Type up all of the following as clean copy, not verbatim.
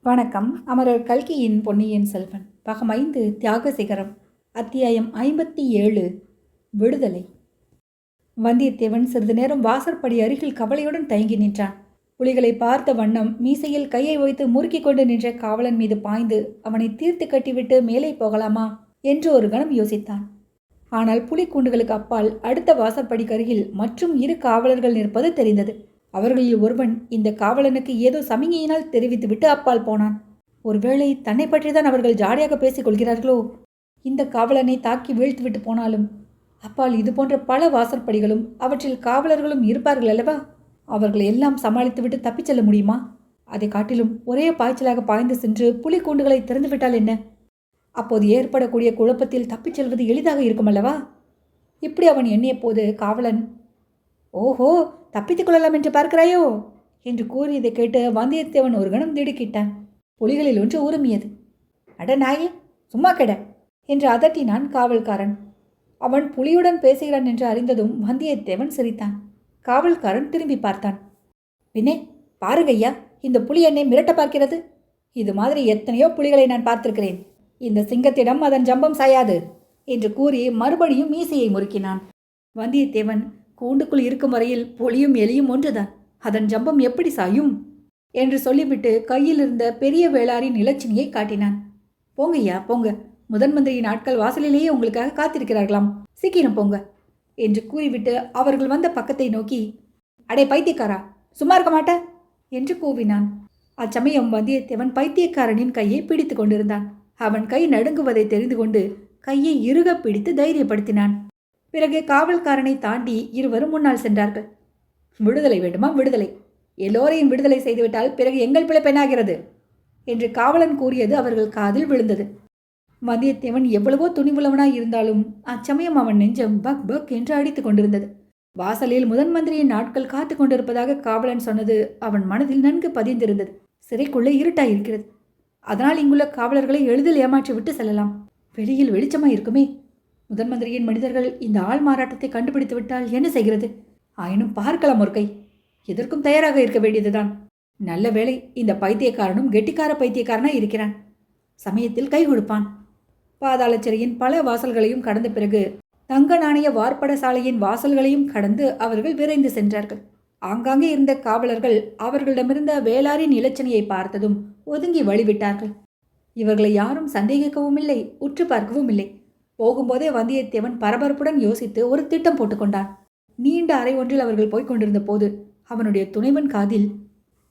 வணக்கம். அமரர் கல்கியின் பொன்னியின் செல்வன் பாகம் 5 தியாக சிகரம் அத்தியாயம் 57 விடுதலை. வந்தியத்தேவன் சிறிது நேரம் வாசற்படி அருகில் கவலையுடன் தயங்கி நின்றான். புலிகளை பார்த்த வண்ணம் மீசையில் கையை வைத்து முறுக்கிக் கொண்டு நின்ற காவலன் மீது பாய்ந்து அவனை தீர்த்து கட்டிவிட்டு மேலே போகலாமா என்று ஒரு கணம் யோசித்தான். ஆனால் புலிக்கூண்டுகளுக்கு அப்பால் அடுத்த வாசற்படிக்கு அருகில் மற்றும் 2 காவலர்கள் நிற்பது தெரிந்தது. அவர்களில் ஒருவன் இந்த காவலனுக்கு ஏதோ சமிகையினால் தெரிவித்துவிட்டு அப்பால் போனான். ஒருவேளை தன்னை பற்றிதான் அவர்கள் ஜாலியாக பேசிக் கொள்கிறார்களோ? இந்த காவலனை தாக்கி வீழ்த்துவிட்டு போனாலும் அப்பால் இது போன்ற பல வாசற்படிகளும் அவற்றில் காவலர்களும் இருப்பார்கள் அல்லவா? அவர்களை எல்லாம் சமாளித்துவிட்டு தப்பிச் செல்ல முடியுமா? அதை காட்டிலும் ஒரே பாய்ச்சலாக பாய்ந்து சென்று புலி கூண்டுகளை திறந்துவிட்டால் என்ன? அப்போது ஏற்படக்கூடிய குழப்பத்தில் தப்பிச் செல்வது எளிதாக இருக்கும் அல்லவா? இப்படி அவன் எண்ணிய போது காவலன், ஓஹோ, தப்பித்துக் கொள்ளலாம் என்று பார்க்கிறாயோ என்று கூறியதை கேட்டு வந்தியத்தேவன் ஒரு கணம் திடுக்கிட்டான். புலிகளில் ஒன்று உருமியது. அட நாயே, சும்மா கெட என்று அதட்டினான் காவல்காரன். அவன் புலியுடன் பேசுகிறான் என்று அறிந்ததும் வந்தியத்தேவன் சிரித்தான். காவல்காரன் திரும்பி பார்த்தான். பின்னே பாருங்கய்யா, இந்த புலி என்னை மிரட்ட பார்க்கிறது. இது மாதிரி எத்தனையோ புலிகளை நான் பார்த்திருக்கிறேன். இந்த சிங்கத்திடம் அதன் ஜம்பம் சாயாது என்று கூறி மறுபடியும் மீசையை முறுக்கினான். வந்தியத்தேவன், கூண்டுக்குள் இருக்கும் வரையில் புலியும் எலியும் ஒன்றுதான், அதன் ஜம்பம் எப்படி சாயும் என்று சொல்லிவிட்டு கையில் இருந்த பெரிய வேளாரின் இலச்சினியை காட்டினான். போங்கய்யா போங்க, முதன் மந்திரியின் ஆட்கள் வாசலிலேயே உங்களுக்காக காத்திருக்கிறார்களாம், சீக்கிரம் போங்க என்று கூறிவிட்டு அவர்கள் வந்த பக்கத்தை நோக்கி, அடே பைத்தியக்காரா, சும்மா இருக்க மாட்ட என்று கூவினான். அச்சமயம் வந்தியத்தேவன் பைத்தியக்காரனின் கையை பிடித்து கொண்டிருந்தான். அவன் கை நடுங்குவதை தெரிந்து கொண்டு கையை இறுக பிடித்து தைரியப்படுத்தினான். பிறகு காவல்காரனை தாண்டி இருவரும் முன்னால் சென்றார்கள். விடுதலை வேண்டுமா? விடுதலை. எல்லோரையும் விடுதலை செய்துவிட்டால் பிறகு எங்கள் பிழைப்பு என்னாகிறது என்று காவலன் கூறியது அவர்கள் காதில் விழுந்தது. வந்தியத்தேவன் எவ்வளவோ துணிவுள்ளவனாய் இருந்தாலும் அச்சமயம் அவன் நெஞ்சம் பக் பக் என்று அடித்து கொண்டிருந்தது. வாசலில் முதன் மந்திரியின் நாட்கள் காத்து கொண்டிருப்பதாக காவலன் சொன்னது அவன் மனதில் நன்கு பதிந்திருந்தது. சிறைக்குள்ளே இருட்டாயிருக்கிறது. அதனால் இங்குள்ள காவலர்களை எளிதில் ஏமாற்றி விட்டு செல்லலாம். வெளியில் வெளிச்சமாய் இருக்குமே. முதன் மந்திரியின் மனிதர்கள் இந்த ஆள் மாறாட்டத்தை கண்டுபிடித்து விட்டால் என்ன செய்கிறது? ஆயினும் பார்க்கலாம் ஒரு கை. எதற்கும் தயாராக இருக்க வேண்டியதுதான். நல்ல வேளை இந்த பைத்தியக்காரனும் கெட்டிக்கார பைத்தியக்காரனாய் இருக்கிறான். சமயத்தில் கை கொடுப்பான். பாதாள சிறையின் பல வாசல்களையும் கடந்த பிறகு தங்க நாணய வார்ப்பட சாலையின் வாசல்களையும் கடந்து அவர்கள் விரைந்து சென்றார்கள். ஆங்காங்கே இருந்த காவலர்கள் அவர்களிடமிருந்த வேளாரின் இலச்சனையை பார்த்ததும் ஒதுங்கி வழிவிட்டார்கள். இவர்களை யாரும் சந்தேகிக்கவும் இல்லை, உற்று பார்க்கவும் இல்லை. போகும்போதே வந்தியத்தேவன் பரபரப்புடன் யோசித்து ஒரு திட்டம் போட்டுக்கொண்டான். நீண்ட அறை ஒன்றில் அவர்கள் போய்கொண்டிருந்த போது அவனுடைய துணைவன் காதில்,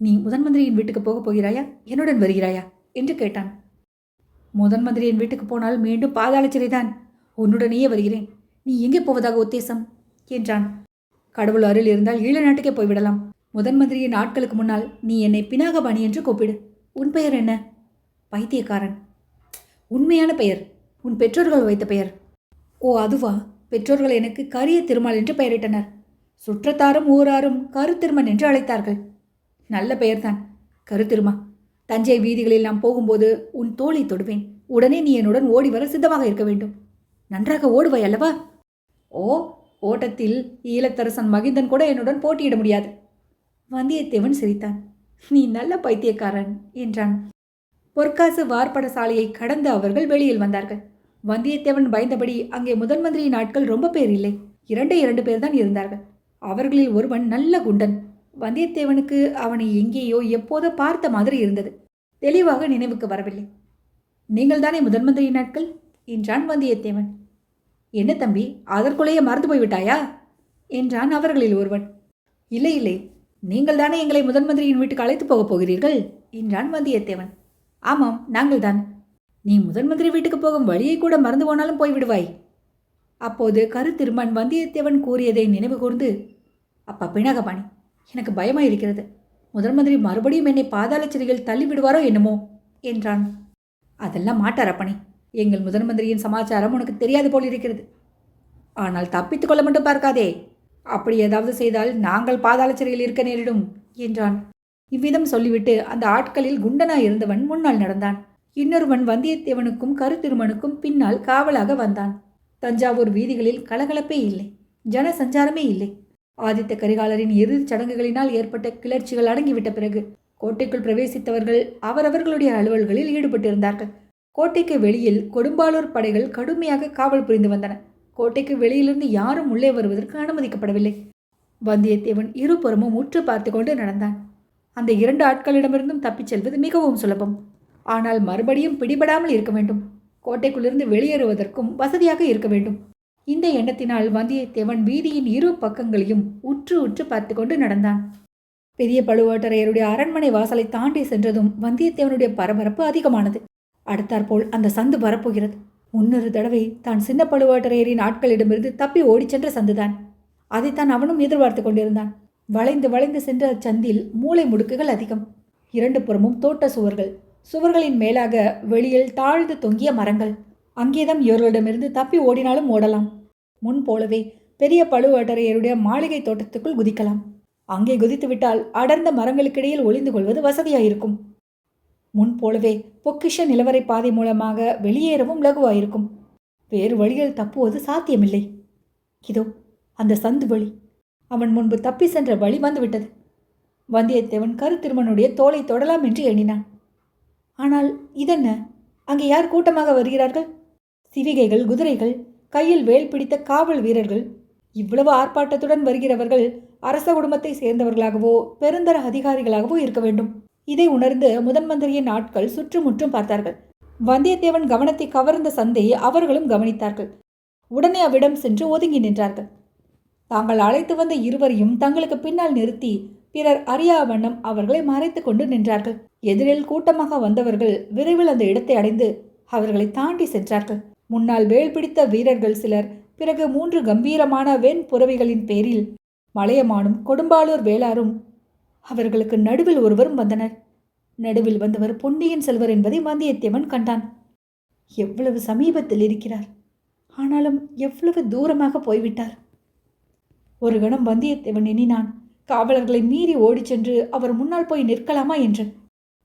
நீ முதன் மந்திரியின் வீட்டுக்கு போகப் போகிறாயா, என்னுடன் வருகிறாயா என்று கேட்டான். முதன் மந்திரியின் வீட்டுக்கு போனால் மீண்டும் பாதாள சிறைதான். உன்னுடனேயே வருகிறேன். நீ எங்கே போவதாக உத்தேசம் என்றான். கடவுள் அருள் இருந்தால் ஈழ நாட்டுக்கே போய்விடலாம். முதன் மந்திரியின் ஆட்களுக்கு முன்னால் நீ என்னை பினாகபாணி என்று கூப்பிடு. உன் பெயர் என்ன? பைத்தியக்காரன். உண்மையான பெயர் உன் பெற்றோர்கள் வைத்த பெயர். ஓ, அதுவா? பெற்றோர்கள் எனக்கு கரிய திருமால் என்று பெயரிட்டனர். சுற்றத்தாரும் ஊராரும் கருத்திருமன் என்று அழைத்தார்கள். நல்ல பெயர்தான், கருத்திருமா. தஞ்சை வீதிகளில் நாம் போகும்போது உன் தோளை தொடுவேன். உடனே நீ என்னுடன் ஓடி வர சித்தமாக இருக்க வேண்டும். நன்றாக ஓடுவாய் அல்லவா? ஓ, ஓட்டத்தில் ஈழத்தரசன் மகிந்தன் கூட என்னுடன் போட்டியிட முடியாது. வந்தியத்தேவன் சிரித்தான். நீ நல்ல பைத்தியக்காரன் என்றான். பொற்காசு வார்ப்பட சாலையை கடந்து அவர்கள் வெளியில் வந்தார்கள். வந்தியத்தேவன் பயந்தபடி அங்கே முதன் மந்திரியின் ஆட்கள் ரொம்ப பேர் இல்லை. 2 பேர் தான் இருந்தார்கள். அவர்களில் ஒருவன் நல்ல குண்டன். வந்தியத்தேவனுக்கு அவனை எங்கேயோ எப்போதோ பார்த்த மாதிரி இருந்தது. தெளிவாக நினைவுக்கு வரவில்லை. நீங்கள் தானே முதன் மந்திரியின் ஆட்கள் என்றான் வந்தியத்தேவன். என்ன தம்பி, அதற்குள்ளேயே மறந்து போய்விட்டாயா என்றான் அவர்களில் ஒருவன். இல்லை இல்லை, நீங்கள் தானே எங்களை முதன் மந்திரியின் வீட்டுக்கு அழைத்து போகப் போகிறீர்கள் என்றான் வந்தியத்தேவன். ஆமாம், நாங்கள் தான். நீ முதன் மந்திரி வீட்டுக்கு போகும் வழியை கூட மறந்து போனாலும் போய்விடுவாய். அப்போது கருத்திருமன் வந்தியத்தேவன் கூறியதை நினைவு கூர்ந்து, அப்பா பினாகபாணி, எனக்கு பயமாயிருக்கிறது. முதன் மந்திரி மறுபடியும் என்னை பாதாள சிறையில் தள்ளிவிடுவாரோ என்னமோ என்றான். அதெல்லாம் மாட்டார் அப்பனே. எங்கள் முதன் மந்திரியின் சமாச்சாரம் உனக்கு தெரியாது போல் இருக்கிறது. ஆனால் தப்பித்துக் கொள்ள மட்டும் பார்க்காதே. அப்படி ஏதாவது செய்தால் நாங்கள் பாதாள சிறையில் இருக்க நேரிடும் என்றான். இவ்விதம் சொல்லிவிட்டு அந்த ஆட்களில் குண்டனாய் இருந்தவன் முன்னால் நடந்தான். இன்னொருவன் வந்தியத்தேவனுக்கும் கருத்திருமனுக்கும் பின்னால் காவலாக வந்தான். தஞ்சாவூர் வீதிகளில் கலகலப்பே இல்லை, ஜன சஞ்சாரமே இல்லை. ஆதித்த கரிகாலரின் இறுதிச் சடங்குகளினால் ஏற்பட்ட கிளர்ச்சிகள் அடங்கிவிட்ட பிறகு கோட்டைக்குள் பிரவேசித்தவர்கள் அவரவர்களுடைய அலுவல்களில் ஈடுபட்டிருந்தார்கள். கோட்டைக்கு வெளியில் கொடும்பாளூர் படைகள் கடுமையாக காவல் புரிந்து வந்தன. கோட்டைக்கு வெளியிலிருந்து யாரும் உள்ளே வருவதற்கு அனுமதிக்கப்படவில்லை. வந்தியத்தேவன் இருபுறமும் உற்று பார்த்து கொண்டு நடந்தான். அந்த 2 ஆட்களிடமிருந்தும் தப்பிச் செல்வது மிகவும் சுலபம். ஆனால் மறுபடியும் பிடிபடாமல் இருக்க வேண்டும். கோட்டைக்குள்ளிருந்து வெளியேறுவதற்கும் வசதியாக இருக்க வேண்டும். இந்த எண்ணத்தினால் வந்தியத்தேவன் வீதியின் இரு பக்கங்களையும் உற்று உற்று பார்த்து கொண்டு நடந்தான். பெரிய பழுவேட்டரையருடைய அரண்மனை வாசலை தாண்டி சென்றதும் வந்தியத்தேவனுடைய பரபரப்பு அதிகமானது. அடுத்தாற்போல் அந்த சந்து வரப்போகிறது. முன்னொரு தடவை தான் சின்ன பழுவேட்டரையரின் ஆட்களிடமிருந்து தப்பி ஓடிச் சென்ற சந்துதான். அதைத்தான் அவனும் எதிர்பார்த்து கொண்டிருந்தான். வளைந்து வளைந்து சென்ற அச்சந்தில் மூளை முடுக்குகள் அதிகம். 2 புறமும் தோட்ட சுவர்கள், சுவர்களின் மேலாக வெளியில் தாழ்ந்து தொங்கிய மரங்கள். அங்கேதான் இவர்களிடமிருந்து தப்பி ஓடினாலும் ஓடலாம். முன் போலவே பெரிய பழுவேட்டரையருடைய மாளிகை தோட்டத்துக்குள் குதிக்கலாம். அங்கே குதித்துவிட்டால் அடர்ந்த மரங்களுக்கிடையில் ஒளிந்து கொள்வது வசதியாயிருக்கும். முன் போலவே பொக்கிஷ நிலவரை பாதை மூலமாக வெளியேறவும் லகுவாயிருக்கும். வேறு வழியில் தப்புவது சாத்தியமில்லை. இதோ அந்த சந்து வழி, அவன் முன்பு தப்பி சென்ற வழி வந்துவிட்டது. வந்தியத்தேவன் கருத்திருமனுடைய தோலை தொடலாம் என்று எண்ணினான். ஆனால் இதென்ன, அங்கே யார் கூட்டமாக வருகிறார்கள்? சிவிகைகள், குதிரைகள், கையில் வேல் பிடித்த காவல் வீரர்கள். இவ்வளவு ஆர்ப்பாட்டத்துடன் வருகிறவர்கள் அரச குடும்பத்தை சேர்ந்தவர்களாகவோ பெருந்தர அதிகாரிகளாகவோ இருக்க வேண்டும். இதை உணர்ந்து முதன் மந்திரியின் ஆட்கள் சுற்றுமுற்றும் பார்த்தார்கள். வந்தியத்தேவன் கவனத்தை கவர்ந்த சந்தையை அவர்களும் கவனித்தார்கள். உடனே அவ்விடம் சென்று ஒதுங்கி நின்றார்கள். தாங்கள் அழைத்து வந்த இருவரையும் தங்களுக்கு பின்னால் நிறுத்தி பிறர் அறியா வண்ணம் அவர்களை மறைத்து கொண்டு நின்றார்கள். எதிரில் கூட்டமாக வந்தவர்கள் விரைவில் அந்த இடத்தை அடைந்து அவர்களை தாண்டி சென்றார்கள். முன்னால் வேல் பிடித்த வீரர்கள் சிலர், பிறகு 3 கம்பீரமான வெண் புறவிகளின் பேரில் மலையமானும் கொடும்பாளூர் வேளாரும், அவர்களுக்கு நடுவில் ஒருவரும் வந்தனர். நடுவில் வந்தவர் பொன்னியின் செல்வர் என்பதை வந்தியத்தேவன் கண்டான். எவ்வளவு சமீபத்தில் இருக்கிறார், ஆனாலும் எவ்வளவு தூரமாக போய்விட்டார். ஒரு கணம் வந்தியத்தேவன் எண்ணினான், காவலர்களை மீறி ஓடிச் சென்று அவர் முன்னால் போய் நிற்கலாமா என்று.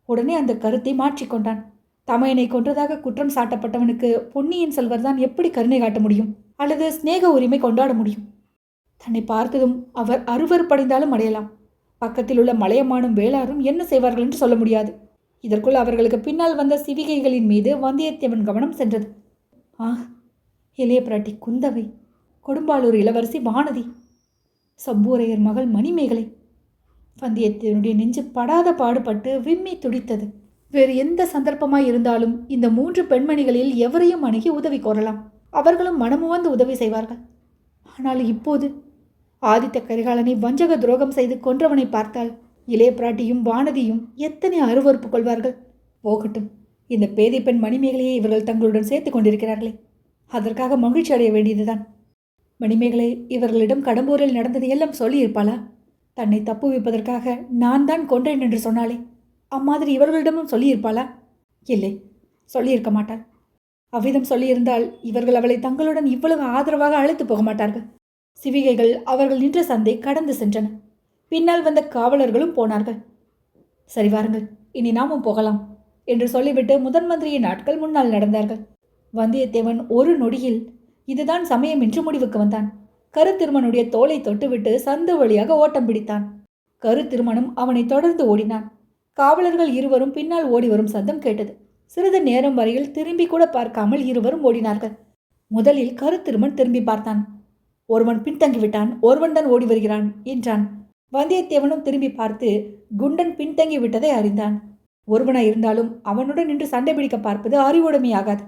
உடனே அந்த கருத்தை மாற்றிக்கொண்டான். தமையனை கொன்றதாக குற்றம் சாட்டப்பட்டவனுக்கு பொன்னியின் செல்வர் தான் எப்படி கருணை காட்ட முடியும், அல்லது சிநேக உரிமை கொண்டாட முடியும்? தன்னை பார்த்ததும் அவர் அருவருப்படைந்தாலும் அடையலாம். பக்கத்தில் உள்ள மலையமானும் வேளாரும் என்ன செய்வார்கள் என்று சொல்ல முடியாது. இதற்குள் அவர்களுக்கு பின்னால் வந்த சிவிகைகளின் மீது வந்தியத்தேவன் கவனம் சென்றது. இளைய பிராட்டி குந்தவை, கொடும்பாளூர் இளவரசி வானதி, சம்பூரையர் மகள் மணிமேகலை. வந்தியத்தேவனுடைய நெஞ்சு படாத பாடுபட்டு விம்மி துடித்தது. வேறு எந்த சந்தர்ப்பமாய் இருந்தாலும் இந்த 3 பெண்மணிகளில் எவரையும் அணுகி உதவி கோரலாம். அவர்களும் மனமுவந்து உதவி செய்வார்கள். ஆனால் இப்போது ஆதித்த கரிகாலனை வஞ்சக துரோகம் செய்து கொன்றவனை பார்த்தால் இளைய பிராட்டியும் வானதியும் எத்தனை அருவறுப்பு கொள்வார்கள். போகட்டும், இந்த பேதை பெண் மணிமேகலையை இவர்கள் தங்களுடன் சேர்த்து கொண்டிருக்கிறார்களே, அதற்காக மகிழ்ச்சி அடைய வேண்டியதுதான். மணிமேகலை இவர்களிடம் கடம்பூரில் நடந்ததை எல்லாம் சொல்லியிருப்பாளா? தன்னை தப்புவிப்பதற்காக நான் தான் கொன்றேன் என்று சொன்னாலே, அம்மாதிரி இவர்களிடமும் சொல்லியிருப்பாளா? இல்லை, சொல்லியிருக்க மாட்டாள். அவ்விதம் சொல்லியிருந்தால் இவர்கள் அவளை தங்களுடன் இவ்வளவு ஆதரவாக அழைத்து போக மாட்டார்கள். சிவிகைகள் அவர்கள் நின்ற சந்தை கடந்து சென்றன. பின்னால் வந்த காவலர்களும் போனார்கள். சரி, வாருங்கள், இனி நாமும் போகலாம் என்று சொல்லிவிட்டு முதன் மந்திரியின் ஆட்கள் முன்னால் நடந்தார்கள். வந்தியத்தேவன் ஒரு நொடியில் இதுதான் சமயம் என்று முடிவுக்கு வந்தான். கருத்திருமனுடைய தோலை தொட்டுவிட்டு சந்து வழியாக ஓட்டம் பிடித்தான். கருத்திருமனும் அவனை தொடர்ந்து ஓடினான். காவலர்கள் இருவரும் பின்னால் ஓடி வரும் சத்தம் கேட்டது. சிறிது நேரம் வரையில் திரும்பி கூட பார்க்காமல் இருவரும் ஓடினார்கள். முதலில் கருத்திருமன் திரும்பி பார்த்தான். ஒருவன் பின்தங்கிவிட்டான், ஒருவன் தான் ஓடி வருகிறான் என்றான். வந்தியத்தேவனும் திரும்பி பார்த்து குண்டன் பின்தங்கி விட்டதை அறிந்தான். ஒருவனாய் இருந்தாலும் அவனுடன் நின்று சண்டை பிடிக்க பார்ப்பது அறிவுடைமையாகாது.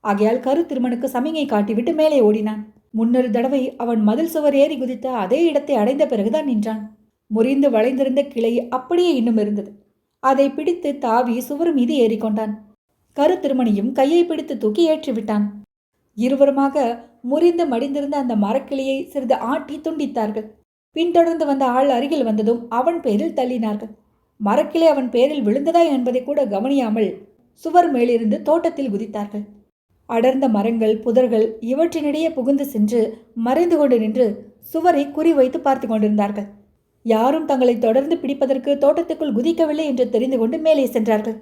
ஆகையால் கருத்திருமனுக்கு சமிகை காட்டிவிட்டு மேலே ஓடினான். முன்னொரு தடவை அவன் மதில் சுவர் ஏறி குதித்த அதே இடத்தை அடைந்த பிறகுதான் நின்றான். முறிந்து வளைந்திருந்த கிளை அப்படியே இன்னும் இருந்தது. அதை பிடித்து தாவி சுவர் மீது ஏறிக்கொண்டான். கருத்திருமனையும் கையை பிடித்து தூக்கி ஏற்றிவிட்டான். இருவருமாக முறிந்து மடிந்திருந்த அந்த மரக்கிளையை சிறிது ஆட்டி துண்டித்தார்கள். பின்தொடர்ந்து வந்த ஆள் அருகில் வந்ததும் அவன் பேரில் தள்ளினார்கள். மரக்கிளை அவன் பேரில் விழுந்ததா என்பதை கூட கவனியாமல் சுவர் மேலிருந்து தோட்டத்தில் குதித்தார்கள். அடர்ந்த மரங்கள், புதர்கள் இவற்றினிடையே புகுந்து சென்று மறைந்து கொண்டு நின்று சுவரை குறிவைத்து பார்த்து கொண்டிருந்தார்கள். யாரும் தங்களை தொடர்ந்து பிடிப்பதற்கு தோட்டத்துக்குள் குதிக்கவில்லை என்று தெரிந்து கொண்டு மேலே சென்றார்கள்.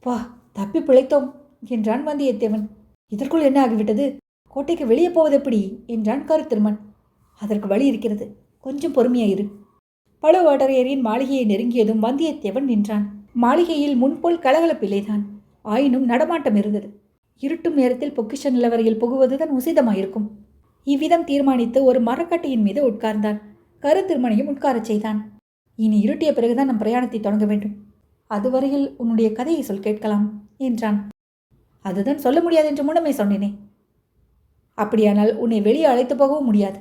வா, தப்பி பிழைத்தோம் என்றான் வந்தியத்தேவன். இதற்குள் என்ன ஆகிவிட்டது? கோட்டைக்கு வெளியே போவது எப்படி என்றான் கருத்திருமன். அதற்கு வழி இருக்கிறது, கொஞ்சம் பொறுமையாயிரு. பழுவேட்டரையரின் மாளிகையை நெருங்கியதும் வந்தியத்தேவன் நின்றான். மாளிகையில் முன்போல் கலகலப்பில்லைதான். ஆயினும் நடமாட்டம் இருந்தது. இருட்டும் நேரத்தில் பொக்கிஷ நிலவரையில் புகுவதுதான் உசிதமாயிருக்கும். இவ்விதம் தீர்மானித்து ஒரு மரக்கட்டையின் மீது உட்கார்ந்தான். கருத்திருமனையும் உட்காரச் செய்தான். இனி இருட்டிய பிறகுதான் நம் பிரயாணத்தை தொடங்க வேண்டும். அதுவரையில் உன்னுடைய கதையை சொல், கேட்கலாம் என்றான். அதுதான் சொல்ல முடியாது என்று முன்னமே சொன்னேனே. அப்படியானால் உன்னை வெளியே அழைத்து போகவும் முடியாது.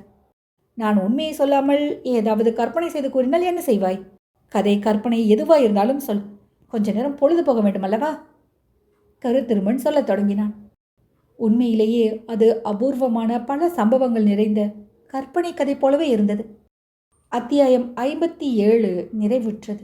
நான் உண்மையை சொல்லாமல் ஏதாவது கற்பனை செய்து கூறினால் என்ன செய்வாய்? கதை கற்பனை எதுவாயிருந்தாலும் சொல். கொஞ்ச நேரம் பொழுது போக வேண்டும் அல்லவா? கருத்திருமன் சொல்லத் தொடங்கினான். உண்மையிலேயே அது அபூர்வமான பல சம்பவங்கள் நிறைந்த கற்பனை கதை போலவே இருந்தது. அத்தியாயம் 57 நிறைவுற்றது.